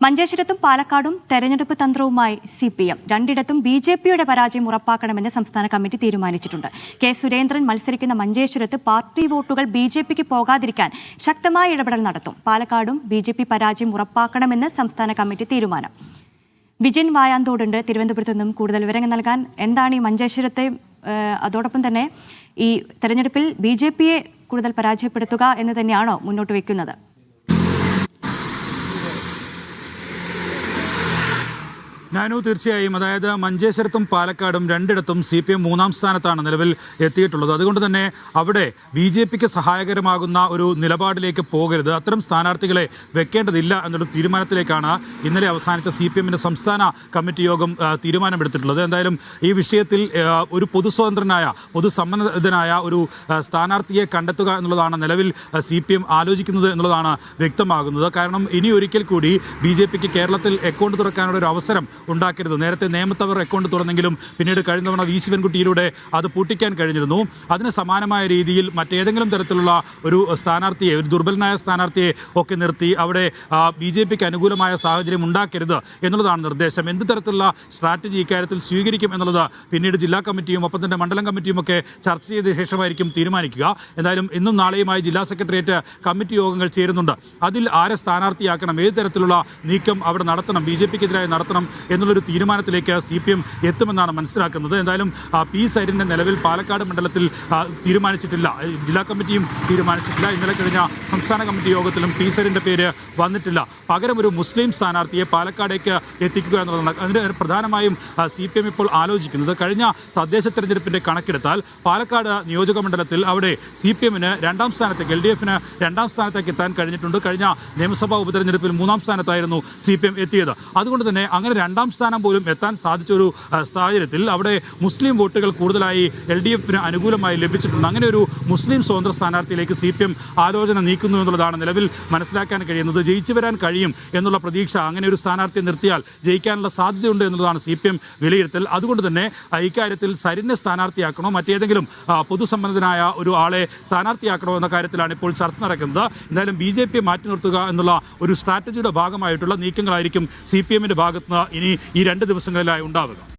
മഞ്ചേശ്വരത്തും പാലക്കാടും തെരഞ്ഞെടുപ്പ് തന്ത്രവുമായി CPM. രണ്ടിടത്തും BJPയുടെ പരാജയം ഉറപ്പാക്കണമെന്ന് സംസ്ഥാന കമ്മിറ്റി തീരുമാനിച്ചിട്ടുണ്ട്. കെ സുരേന്ദ്രൻ മത്സരിക്കുന്ന മഞ്ചേശ്വരത്ത് പാർട്ടി വോട്ടുകൾ BJPക്ക് പോകാതിരിക്കാൻ ശക്തമായ ഇടപെടൽ നടത്തും. പാലക്കാടും BJP പരാജയം ഉറപ്പാക്കണമെന്ന് സംസ്ഥാന കമ്മിറ്റി തീരുമാനം. വിജിൻ വായാന്തോടുണ്ട് തിരുവനന്തപുരത്ത് നിന്നും കൂടുതൽ വിവരങ്ങൾ നൽകാൻ. എന്താണ് ഈ മഞ്ചേശ്വരത്തെ അതോടൊപ്പം തന്നെ ഈ തെരഞ്ഞെടുപ്പിൽ BJPയെ കൂടുതൽ പരാജയപ്പെടുത്തുക എന്ന് തന്നെയാണോ മുന്നോട്ട് വയ്ക്കുന്നത്? ഞാനു തീർച്ചയായും അതായത് മഞ്ചേശ്വരത്തും പാലക്കാടും രണ്ടിടത്തും CPM മൂന്നാം സ്ഥാനത്താണ് നിലവിൽ എത്തിയിട്ടുള്ളത്. അതുകൊണ്ട് തന്നെ അവിടെ BJPക്ക് സഹായകരമാകുന്ന ഒരു നിലപാടിലേക്ക് പോകരുത്, അത്തരം സ്ഥാനാർത്ഥികളെ വെക്കേണ്ടതില്ല എന്നൊരു തീരുമാനത്തിലേക്കാണ് ഇന്നലെ അവസാനിച്ച CPMന്റെ സംസ്ഥാന കമ്മിറ്റി യോഗം തീരുമാനമെടുത്തിട്ടുള്ളത്. എന്തായാലും ഈ വിഷയത്തിൽ ഒരു പൊതുസ്വതന്ത്രനായ പൊതുസമ്മതനായ ഒരു സ്ഥാനാർത്ഥിയെ കണ്ടെത്തുക എന്നുള്ളതാണ് നിലവിൽ CPM ആലോചിക്കുന്നത് എന്നുള്ളതാണ് വ്യക്തമാകുന്നത്. കാരണം ഇനി ഒരിക്കൽ കൂടി BJPക്ക് കേരളത്തിൽ അക്കൗണ്ട് തുറക്കാനുള്ള ഒരു അവസരം ഉണ്ടാക്കരുത്. നേരത്തെ നേമത്തവർ അക്കൗണ്ട് തുറന്നെങ്കിലും പിന്നീട് കഴിഞ്ഞ തവണ VC പെൺകുട്ടിയിലൂടെ അത് പൂട്ടിക്കാൻ കഴിഞ്ഞിരുന്നു. അതിന് സമാനമായ രീതിയിൽ മറ്റേതെങ്കിലും തരത്തിലുള്ള ഒരു സ്ഥാനാർത്ഥിയെ, ഒരു ദുർബലനായ സ്ഥാനാർത്ഥിയെ ഒക്കെ നിർത്തി അവിടെ BJPക്ക് അനുകൂലമായ സാഹചര്യം ഉണ്ടാക്കരുത് എന്നുള്ളതാണ് നിർദ്ദേശം. എന്ത് തരത്തിലുള്ള സ്ട്രാറ്റജി ഇക്കാര്യത്തിൽ സ്വീകരിക്കും എന്നുള്ളത് പിന്നീട് ജില്ലാ കമ്മിറ്റിയും ഒപ്പം തന്നെ മണ്ഡലം കമ്മിറ്റിയും ഒക്കെ ചർച്ച ചെയ്ത ശേഷമായിരിക്കും തീരുമാനിക്കുക. എന്തായാലും ഇന്നും നാളെയുമായി ജില്ലാ സെക്രട്ടേറിയറ്റ് കമ്മിറ്റി യോഗങ്ങൾ ചേരുന്നുണ്ട്. അതിൽ ആരെ സ്ഥാനാർത്ഥിയാക്കണം, ഏത് തരത്തിലുള്ള നീക്കം അവിടെ നടത്തണം, BJPക്കെതിരായി നടത്തണം എന്നുള്ളൊരു തീരുമാനത്തിലേക്ക് CPM എത്തുമെന്നാണ് മനസ്സിലാക്കുന്നത്. എന്തായാലും P സൈരിൻ്റെ നിലവിൽ പാലക്കാട് മണ്ഡലത്തിൽ തീരുമാനിച്ചിട്ടില്ല, ജില്ലാ കമ്മിറ്റിയും തീരുമാനിച്ചിട്ടില്ല. ഇന്നലെ കഴിഞ്ഞ സംസ്ഥാന കമ്മിറ്റി യോഗത്തിലും P സൈരിൻ്റെ പേര് വന്നിട്ടില്ല. പകരം ഒരു മുസ്ലിം സ്ഥാനാർത്ഥിയെ പാലക്കാടേക്ക് എത്തിക്കുക എന്നുള്ളതാണ്. അതിന് പ്രധാനമായും CPM ഇപ്പോൾ ആലോചിക്കുന്നത്. കഴിഞ്ഞ തദ്ദേശ തെരഞ്ഞെടുപ്പിൻ്റെ കണക്കെടുത്താൽ പാലക്കാട് നിയോജക മണ്ഡലത്തിൽ അവിടെ CPMന് രണ്ടാം സ്ഥാനത്തേക്ക്, LDFന് രണ്ടാം സ്ഥാനത്തേക്ക് എത്താൻ കഴിഞ്ഞിട്ടുണ്ട്. കഴിഞ്ഞ നിയമസഭാ ഉപതെരഞ്ഞെടുപ്പിൽ മൂന്നാം സ്ഥാനത്തായിരുന്നു CPM എത്തിയത്. അതുകൊണ്ട് തന്നെ അങ്ങനെ രണ്ടാം സ്ഥാനം പോലും എത്താൻ സാധിച്ച ഒരു സാഹചര്യത്തിൽ അവിടെ മുസ്ലിം വോട്ടുകൾ കൂടുതലായി LDFന് അനുകൂലമായി ലഭിച്ചിട്ടുണ്ട്. അങ്ങനെ ഒരു മുസ്ലിം സ്വതന്ത്ര സ്ഥാനാർത്ഥിയിലേക്ക് CPM ആലോചന നീക്കുന്നു എന്നുള്ളതാണ് നിലവിൽ മനസ്സിലാക്കാൻ കഴിയുന്നത്. ജയിച്ചു വരാൻ കഴിയും എന്നുള്ള പ്രതീക്ഷ, അങ്ങനെ ഒരു സ്ഥാനാർത്ഥിയെ നിർത്തിയാൽ ജയിക്കാനുള്ള സാധ്യതയുണ്ട് എന്നുള്ളതാണ് CPM വിലയിരുത്തൽ. അതുകൊണ്ട് തന്നെ ഇക്കാര്യത്തിൽ സരിനെ സ്ഥാനാർത്ഥിയാക്കണോ, മറ്റേതെങ്കിലും പൊതുസമ്മതനായ ഒരു ആളെ സ്ഥാനാർത്ഥിയാക്കണോ എന്ന കാര്യത്തിലാണ് ഇപ്പോൾ ചർച്ച നടക്കുന്നത്. എന്തായാലും BJPയെ മാറ്റി നിർത്തുക എന്നുള്ള ഒരു സ്ട്രാറ്റജിയുടെ ഭാഗമായിട്ടുള്ള നീക്കങ്ങളായിരിക്കും CPMന്റെ ഭാഗത്ത് ഇനി ഈ 2 ദിവസങ്ങളിലായി ഉണ്ടാവുക.